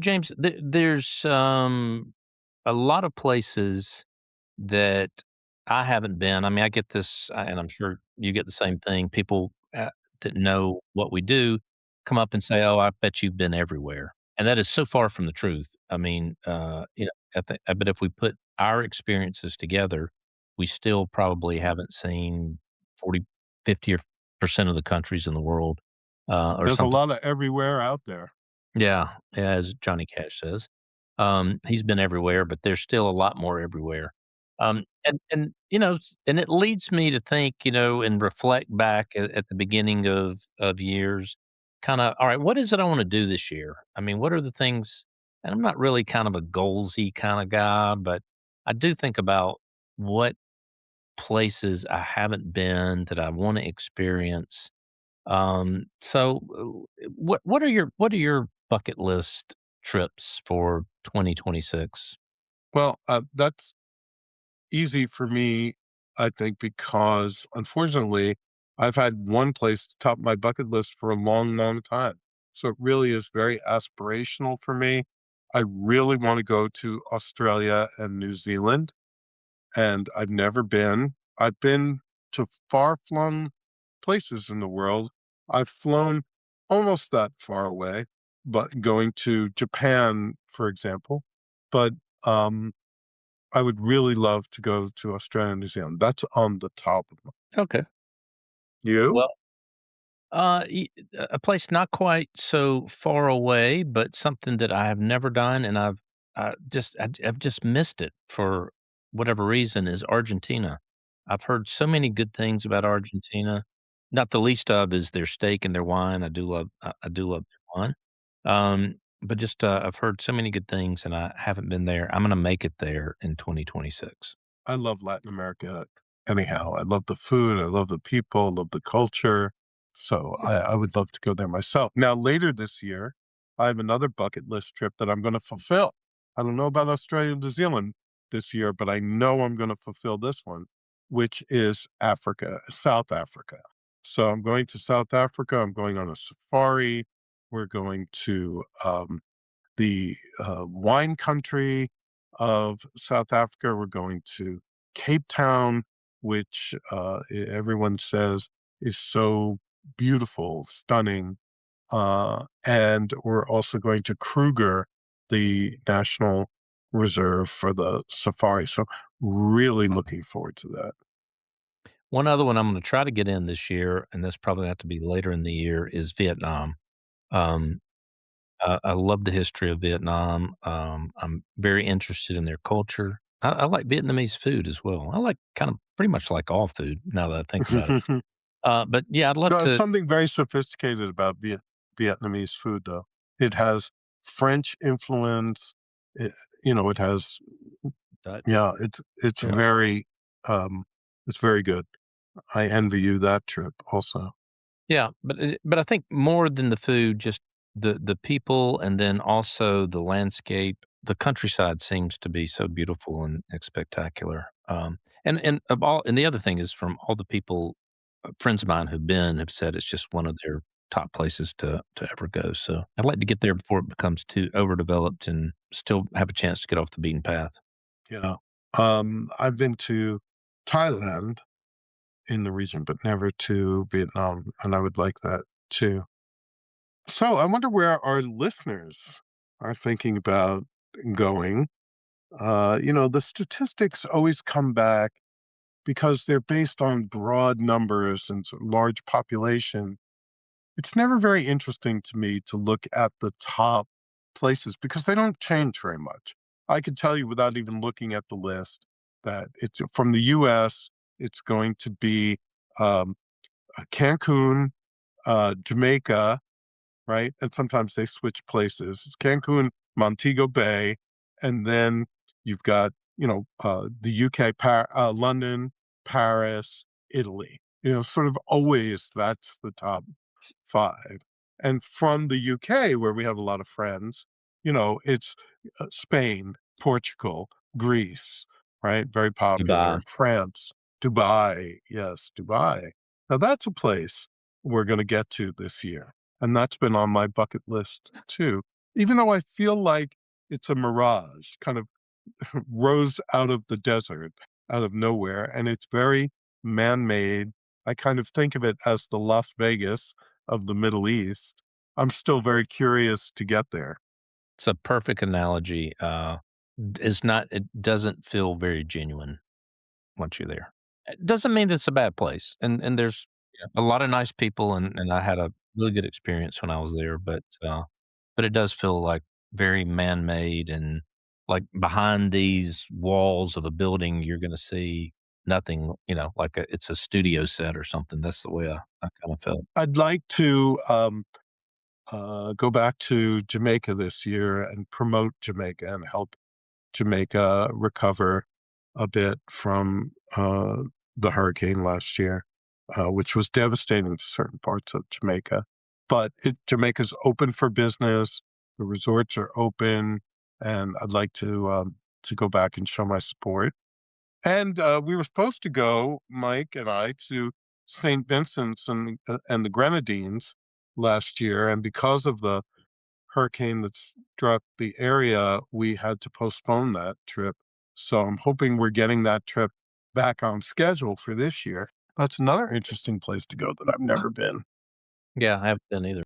James, there's a lot of places that I haven't been. I mean, I get this, and I'm sure you get the same thing. People that know what we do come up and say, "Oh, I bet you've been everywhere," and that is so far from the truth. I mean, but if we put our experiences together, we still probably haven't seen 40, 50 or percent of the countries in the world, or There's a something. lot of everywhere out there. Yeah, yeah, as Johnny Cash says. He's been everywhere, but there's still a lot more everywhere. And it leads me to think, and reflect back at the beginning of years, kind of, all right, what is it I want to do this year? I mean, what are the things? And I'm not really kind of a goalsy kind of guy, but I do think about what places I haven't been that I want to experience. What are your bucket list trips for 2026? Well, that's easy for me, I think, because unfortunately, I've had one place at the top of my bucket list for a long, long time. So it really is very aspirational for me. I really want to go to Australia and New Zealand, and I've never been. I've been to far flung places in the world. I've flown almost that far away, but going to Japan, for example. But um, I would really love to go to Australia and New Zealand. That's on the top of my. Okay. You? Well, a place not quite so far away, but something that I have never done, and I've just missed it for whatever reason, is Argentina. I've heard so many good things about Argentina. Not the least of is their steak and their wine. I do love their wine. But just I've heard so many good things, and I haven't been there. I'm gonna make it there in 2026. I love Latin America anyhow. I love the food. I love the people. I love the culture. So I would love to go there myself. Now, later this year, I have another bucket list trip that I'm going to fulfill. I don't know about Australia and New Zealand this year, but I know I'm going to fulfill this one, which is Africa, South Africa. So I'm going to South Africa. I'm going on a safari. We're going to the wine country of South Africa. We're going to Cape Town, which everyone says is so beautiful, stunning. And we're also going to Kruger, the national reserve for the safari. So, really looking forward to that. One other one I'm gonna try to get in this year, and this probably have to be later in the year, is Vietnam. Um, I love the history of Vietnam. I'm very interested in their culture. I like Vietnamese food as well. I like kind of pretty much like all food now that I think about it. But yeah, I'd love There's to. something very sophisticated about Vietnamese food, though. It has French influence. It, it has. Dutch. Yeah, it's Yeah. um, it's very good. I envy you that trip also. Yeah, but I think more than the food, just the people, and then also the landscape. The countryside seems to be so beautiful and spectacular. And the other thing is, from all the people, friends of mine who've been, have said it's just one of their top places to ever go. So I'd like to get there before it becomes too overdeveloped and still have a chance to get off the beaten path. Yeah. I've been to Thailand in the region, but never to Vietnam, and I would like that too. So I wonder where our listeners are thinking about going. The statistics always come back because they're based on broad numbers and large population. It's never very interesting to me to look at the top places because they don't change very much. I could tell you without even looking at the list that it's from the US, it's going to be um, Cancun, Jamaica, right? And sometimes they switch places. It's Cancun, Montego Bay, and then you've got, the UK, London, Paris, Italy. Sort of always that's the top five. And from the UK, where we have a lot of friends, it's Spain, Portugal, Greece, right? Very Dubai. popular. France, Dubai. Yes, Dubai. Now that's a place we're going to get to this year. And that's been on my bucket list too. even though I feel like it's a mirage, kind of rose out of the desert, out of nowhere, and it's very man-made. I kind of think of it as the Las Vegas of the Middle East. I'm still very curious to get there. It's a perfect analogy. It's not. It doesn't feel very genuine once you're there. It doesn't mean that it's a bad place, and there's a lot of nice people, and I had a really good experience when I was there, but it does feel like very man-made and, like, behind these walls of a building, you're gonna see nothing, like it's a studio set or something. That's the way I kinda felt. I'd like to, go back to Jamaica this year and promote Jamaica and help Jamaica recover a bit from, the hurricane last year, which was devastating to certain parts of Jamaica. But Jamaica's open for business. The resorts are open, and I'd like to go back and show my support. And we were supposed to go, Mike and I, to St. Vincent's and the Grenadines last year, and because of the hurricane that struck the area, we had to postpone that trip. So I'm hoping we're getting that trip back on schedule for this year. That's another interesting place to go that I've never been. Yeah, I haven't been either.